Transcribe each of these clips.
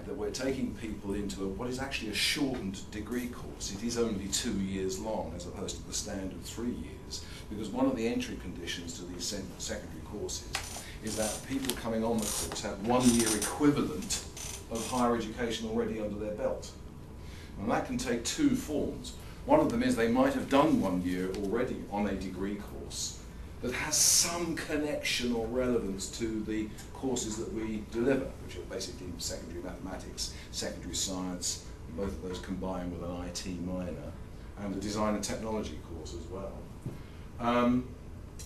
fact that we're taking people into what is actually a shortened degree course. It is only 2 years long as opposed to the standard 3 years, because one of the entry conditions to these secondary courses is that people coming on the course have 1 year equivalent of higher education already under their belt. And that can take two forms. One of them is they might have done 1 year already on a degree course that has some connection or relevance to the courses that we deliver, which are basically secondary mathematics, secondary science, both of those combined with an IT minor, and a design and technology course as well.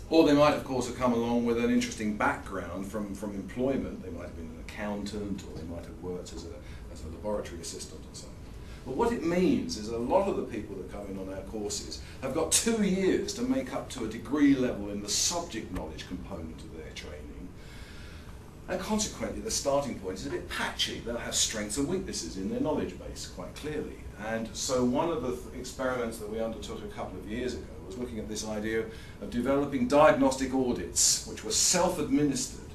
Or they might, of course, have come along with an interesting background from employment. They might have been an accountant, or they might have worked as a laboratory assistant or something. But what it means is a lot of the people that come in on our courses have got 2 years to make up to a degree level in the subject knowledge component of their training. And consequently, the starting point is a bit patchy. They'll have strengths and weaknesses in their knowledge base quite clearly. And so one of the experiments that we undertook a couple of years ago was looking at this idea of developing diagnostic audits, which were self-administered,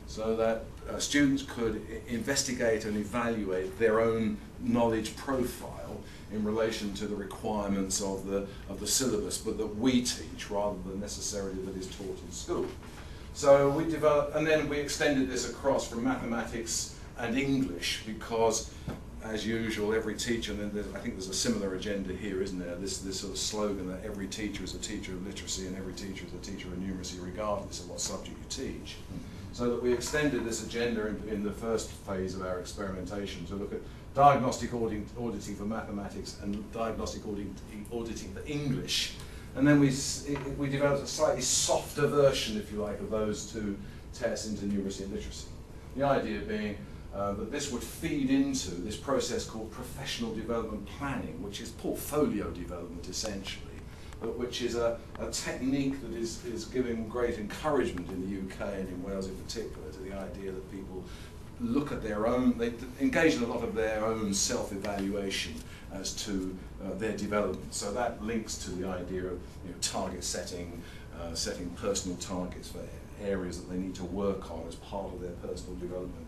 so that students could investigate and evaluate their own knowledge profile in relation to the requirements of the syllabus, but that we teach rather than necessarily that is taught in school. So we developed, and then we extended this across from mathematics and English, because as usual, every teacher, and then I think there's a similar agenda here, isn't there? This sort of slogan that every teacher is a teacher of literacy and every teacher is a teacher of numeracy regardless of what subject you teach. So that we extended this agenda in the first phase of our experimentation to look at diagnostic auditing for mathematics and diagnostic auditing for English. And then we developed a slightly softer version, if you like, of those two tests into numeracy and literacy. The idea being that this would feed into this process called professional development planning, which is portfolio development essentially, but which is a technique that is giving great encouragement in the UK and in Wales in particular to the idea that people look at their own, they engage in a lot of their own self-evaluation as to their development. So that links to the idea of target setting, setting personal targets for areas that they need to work on as part of their personal development.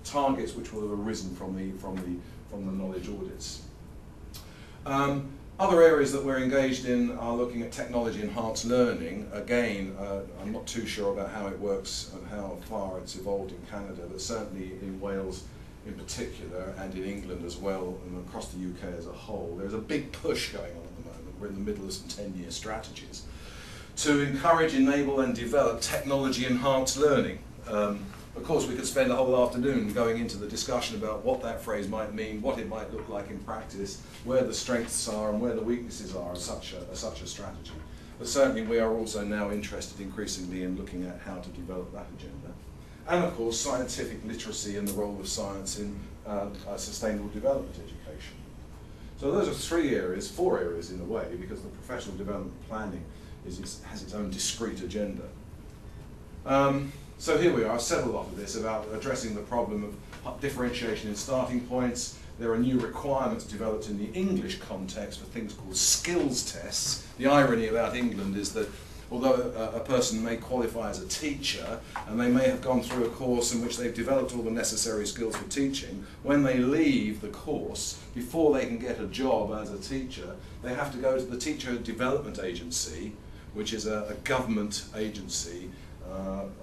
Targets which will have arisen from the knowledge audits. Other areas that we're engaged in are looking at technology enhanced learning. Again, I'm not too sure about how it works and how far it's evolved in Canada, but certainly in Wales in particular and in England as well and across the UK as a whole. There's a big push going on at the moment. We're in the middle of some 10-year strategies to encourage, enable and develop technology enhanced learning. Of course, we could spend a whole afternoon going into the discussion about what that phrase might mean, what it might look like in practice, where the strengths are and where the weaknesses are of such a strategy. But certainly we are also now interested increasingly in looking at how to develop that agenda. And of course, scientific literacy and the role of science in sustainable development education. So those are 4 areas in a way, because the professional development planning has its own discrete agenda. So here we are. I've said a lot of this about addressing the problem of differentiation in starting points. There are new requirements developed in the English context for things called skills tests. The irony about England is that although a person may qualify as a teacher and they may have gone through a course in which they've developed all the necessary skills for teaching, when they leave the course, before they can get a job as a teacher, they have to go to the Teacher Development Agency, which is a government agency,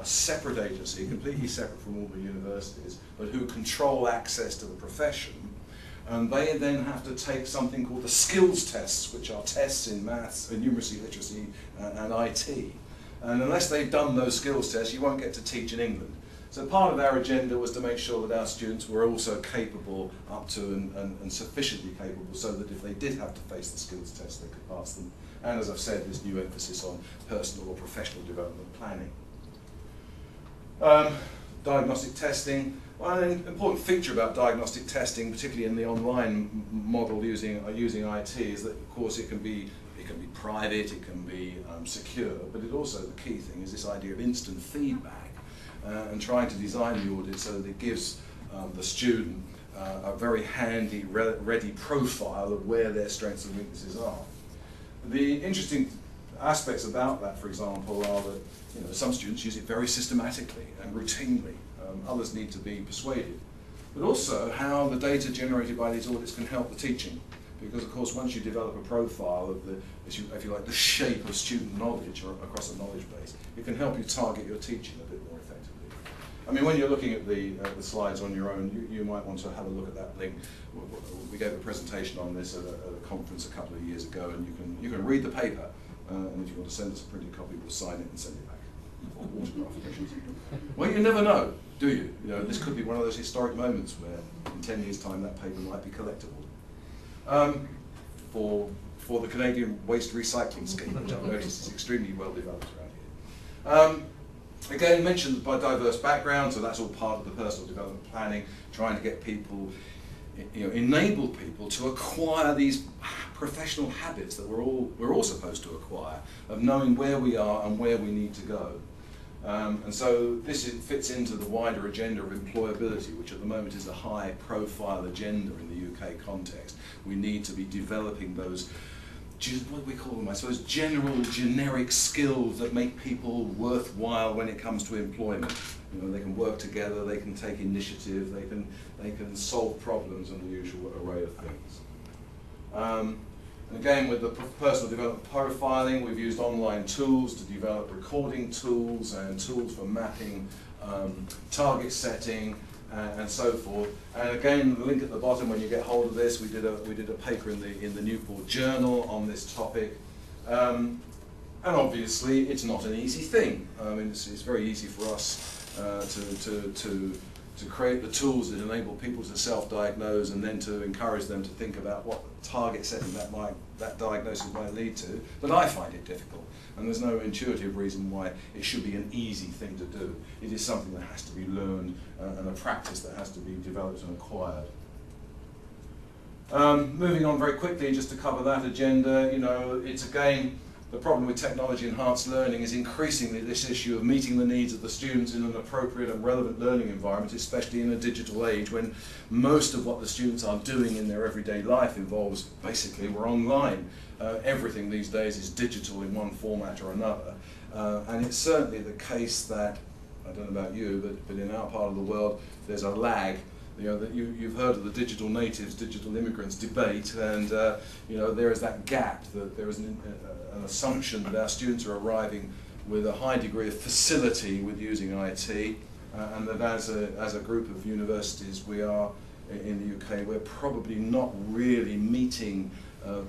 a separate agency, completely separate from all the universities, but who control access to the profession. And they then have to take something called the skills tests, which are tests in maths, numeracy, literacy, and IT. And unless they've done those skills tests, you won't get to teach in England. So part of our agenda was to make sure that our students were also capable up to and sufficiently capable so that if they did have to face the skills tests, they could pass them. And as I've said, this new emphasis on personal or professional development planning. Diagnostic testing. Well, an important feature about diagnostic testing, particularly in the online model using IT, is that of course it can be private, it can be secure, but it also, the key thing is this idea of instant feedback and trying to design the audit so that it gives the student a very handy, ready profile of where their strengths and weaknesses are. The interesting aspects about that, for example, are that some students use it very systematically and routinely. Others need to be persuaded. but also how the data generated by these audits can help the teaching. Because of course, once you develop a profile of the, if you like, the shape of student knowledge or across a knowledge base, it can help you target your teaching a bit more effectively. I mean, when you're looking at the slides on your own, you might want to have a look at that link. We gave a presentation on this at a conference a couple of years ago, and you can read the paper, and if you want to send us a printed copy, we'll sign it and send it back. Autograph editions. Well, you never know, do you? You know, this could be one of those historic moments where in 10 years' time that paper might be collectible. For the Canadian Waste Recycling Scheme, which I've noticed is extremely well developed around here. Again, mentioned by diverse backgrounds, so that's all part of the personal development planning, trying to get people, enable people to acquire these professional habits that we're all supposed to acquire, of knowing where we are and where we need to go. And so this fits into the wider agenda of employability, which at the moment is a high-profile agenda in the UK context. We need to be developing those, what do we call them, I suppose, general, generic skills that make people worthwhile when it comes to employment. You know, they can work together, they can take initiative, they can solve problems and the usual array of things. And again, with the personal development profiling, we've used online tools to develop recording tools and tools for mapping, target setting, and so forth. And again, the link at the bottom, when you get hold of this, we did a paper in the Newport Journal on this topic. And obviously, it's not an easy thing. I mean, it's very easy for us to create the tools that enable people to self-diagnose and then to encourage them to think about what target setting that diagnosis might lead to. But I find it difficult, and there's no intuitive reason why it should be an easy thing to do. It is something that has to be learned and a practice that has to be developed and acquired. Moving on very quickly, just to cover that agenda, it's again, the problem with technology-enhanced learning is increasingly this issue of meeting the needs of the students in an appropriate and relevant learning environment, especially in a digital age when most of what the students are doing in their everyday life involves, basically, we're online. Everything these days is digital in one format or another. And it's certainly the case that, I don't know about you, but in our part of the world, there's a lag. You've heard of the digital natives, digital immigrants debate, and there is that gap, that there is an assumption that our students are arriving with a high degree of facility with using IT, and that as a group of universities we are in the UK, we're probably not really meeting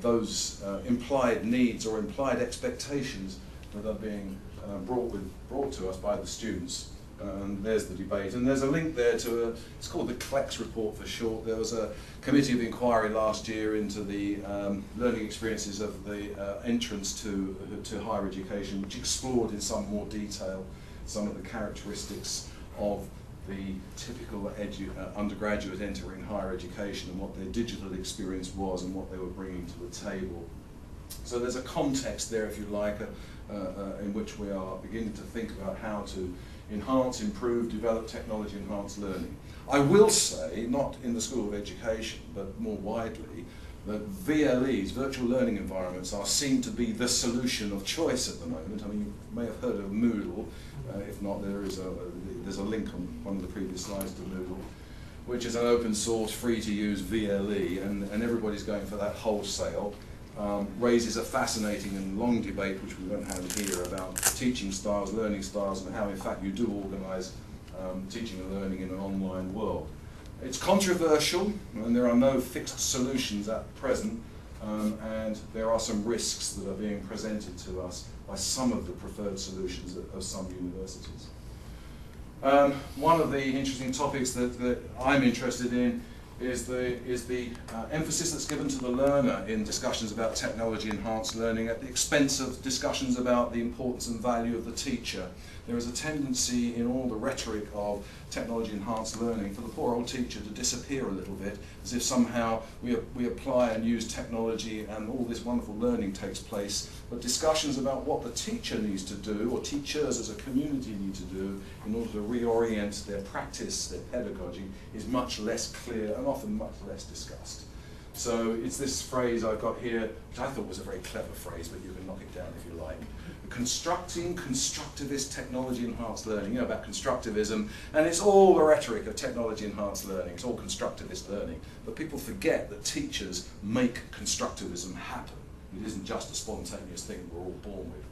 those implied needs or implied expectations that are being brought to us by the students. And there's the debate, and there's a link there to it's called the CLEX report for short. There was a committee of inquiry last year into the learning experiences of the entrance to higher education, which explored in some more detail some of the characteristics of the typical undergraduate entering higher education and what their digital experience was and what they were bringing to the table. So there's a context there, if you like, in which we are beginning to think about how to enhance, improve, develop technology-enhanced learning. I will say, not in the School of Education, but more widely, that VLEs, virtual learning environments, are seen to be the solution of choice at the moment. I mean, you may have heard of Moodle. If not, there's a link on one of the previous slides to Moodle, which is an open source, free to use VLE, and everybody's going for that wholesale. Raises a fascinating and long debate, which we won't have here, about teaching styles, learning styles, and how in fact you do organise teaching and learning in an online world. It's controversial, and there are no fixed solutions at present, and there are some risks that are being presented to us by some of the preferred solutions of some universities. One of the interesting topics that I'm interested in is the emphasis that's given to the learner in discussions about technology-enhanced learning at the expense of discussions about the importance and value of the teacher. There is a tendency in all the rhetoric of technology-enhanced learning for the poor old teacher to disappear a little bit, as if somehow we apply and use technology and all this wonderful learning takes place, but discussions about what the teacher needs to do, or teachers as a community need to do, in order to reorient their practice, their pedagogy, is much less clear and often much less discussed. So it's this phrase I've got here, which I thought was a very clever phrase, but you can knock it down if you like. constructing constructivist technology-enhanced learning, you know, about constructivism, and it's all the rhetoric of technology-enhanced learning, it's all constructivist learning, but people forget that teachers make constructivism happen. It isn't just a spontaneous thing we're all born with.